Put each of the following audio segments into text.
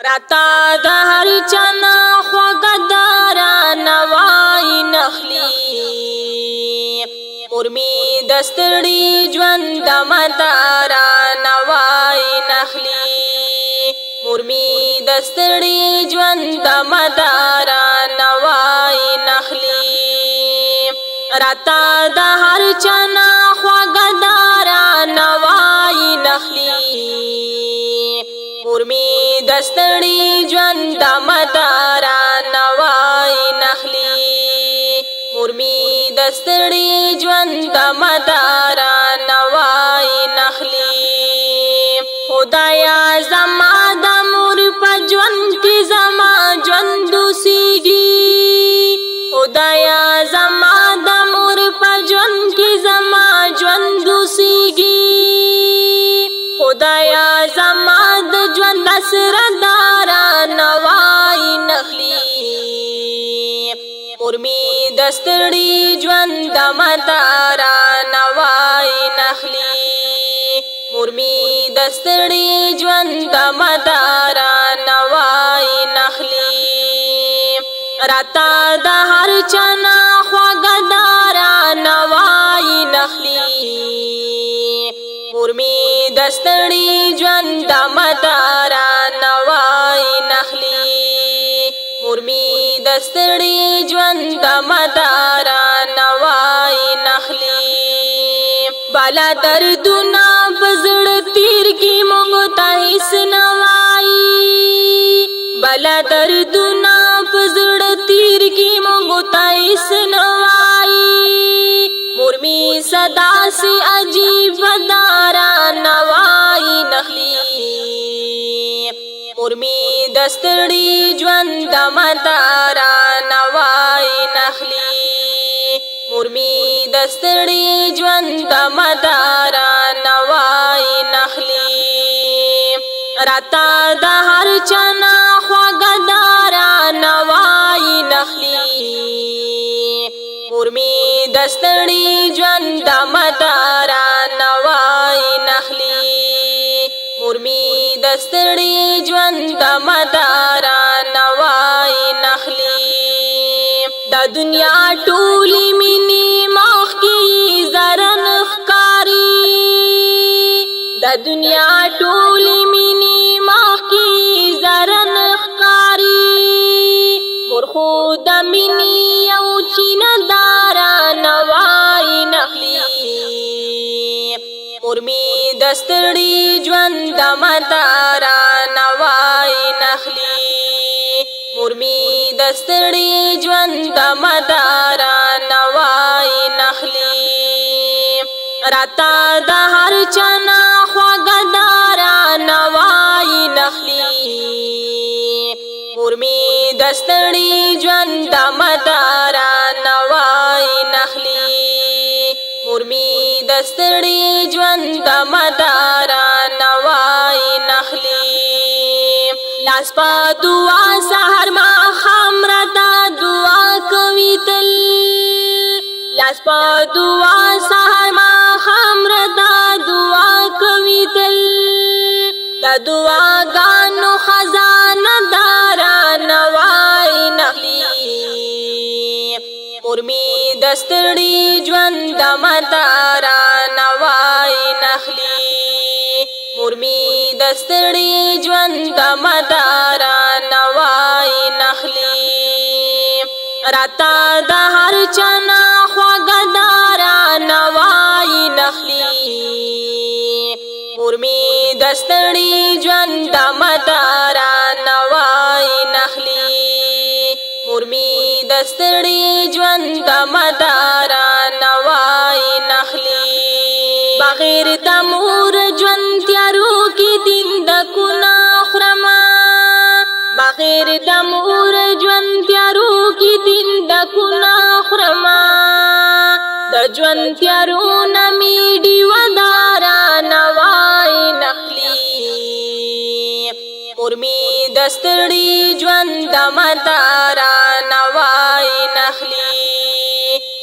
راتا د هر چنا خوګدار نوای نخلی مرمی دستړي ژوند مدار نوای نخلی مرمی دستړي ژوند مدار نوای نخلی راتا د هر چنا خوګدار نوای نخلی مرمی دستړي ژوند مدار نوای نخلی مرمی دستړي ژوند مدار نوای نخلی خدایا زما د مور په ژوند کې زما ژوند وسیږي خدایا زما د مور په ژوند کې زما ژوند وسیږي خدایا زما د ژوند سردار نوای نخلی مرمی دستړي ژوند مدار نوای نخلی مرمی دستړي ژوند مدار نوای نخلی راتا د هر چنا خوګدار نوای نخلی مرمی دستړي ژوند مدار نوای نخلی مرمی دستړي ژوند مدار نوای نخلی بالا دردونه بزړه تیر کی مونږ ته هیڅ نوای بالا دردونه بزړه تیر کی مونږ ته هیڅ نوای مرمی صدا سی عجیب دارا نوای نخلی مرمی دستړي ژوند مدار نوای نخلی مرمی دستړي ژوند مدار نوای نخلی راتا د هر چنا خوګدار نوای نخلی مرمی دستړي ژوند مدار نوای نخلی مرمی دستړي ژوند مدار نوای نخلی د دنیا ټولي مینې مخ کې زرن ښکاری د دنیا ټولي مینې مخ کې زرن ښکاری مرخو د مینې یو چیندار نوای نخلی مرمی دستړي ژوند مدار نوای نخلی مرمی دستړي ژوند مدار نوای نخلی راتا د هر چنا خوګدار نوای نخلی مرمی دستړي ژوند مدار نوای نخلی مرمی دستړي ژوند مدار نوای نخلی لاس په دعا سحر ما خامرتا دعا کوي تل لاس په دعا سحر ما خامرتا دعا کوي تل د دعاګانو خزانه دار نوای نخلی مرمی دستړي ژوند مدار نوای نخلی مرمی دستړي ژوند مدار نوای نخلی راتا د هر چنا خوګدار نوای نخلی مرمی دستړي ژوند مدار نوای نخلی مرمی دستړي ژوند مدار نوای نخلی بغیر د مور ژوند تیارو کې دین د کنا خرما بغیر د مور ژوند تیارو کې دین د کنا خرما د ژوند تیارو نمی دیوادار نوای نخلی مرمی دستړي ژوند مدار نوای نخلی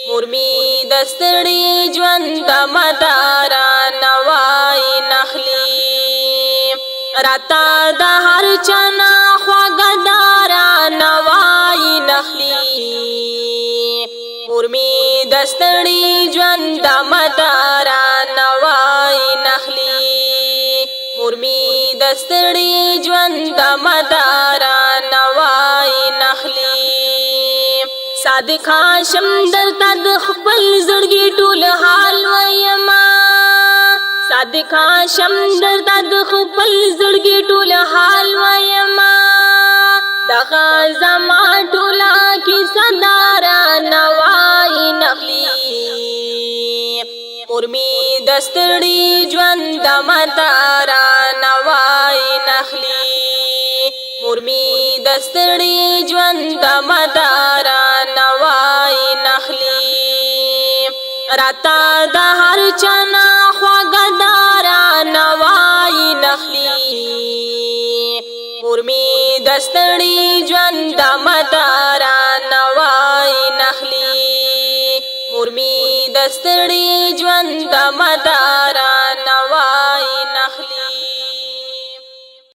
مرمی دستړي ژوند مدار نوای نخلی راتا د هر چنا دستړي ژوند د مدارا نوای نخلی صادق هاشم درته د خپل زړګي ټول حال ویما صادق هاشم درته د خپل زړګي ټول حال ویما دغه زما ټوله کیسه دارا نوای نخلی مور می دستړي ژوند د مدارا نوای نخلی مور می دستړي ژوند د مدارا نوای نخلی راتا د هر چنا خواږه دارا نوای نخلی مور می دستړي ژوند د مدارا نوای نخلی مور می دستړي ژوند د مدارا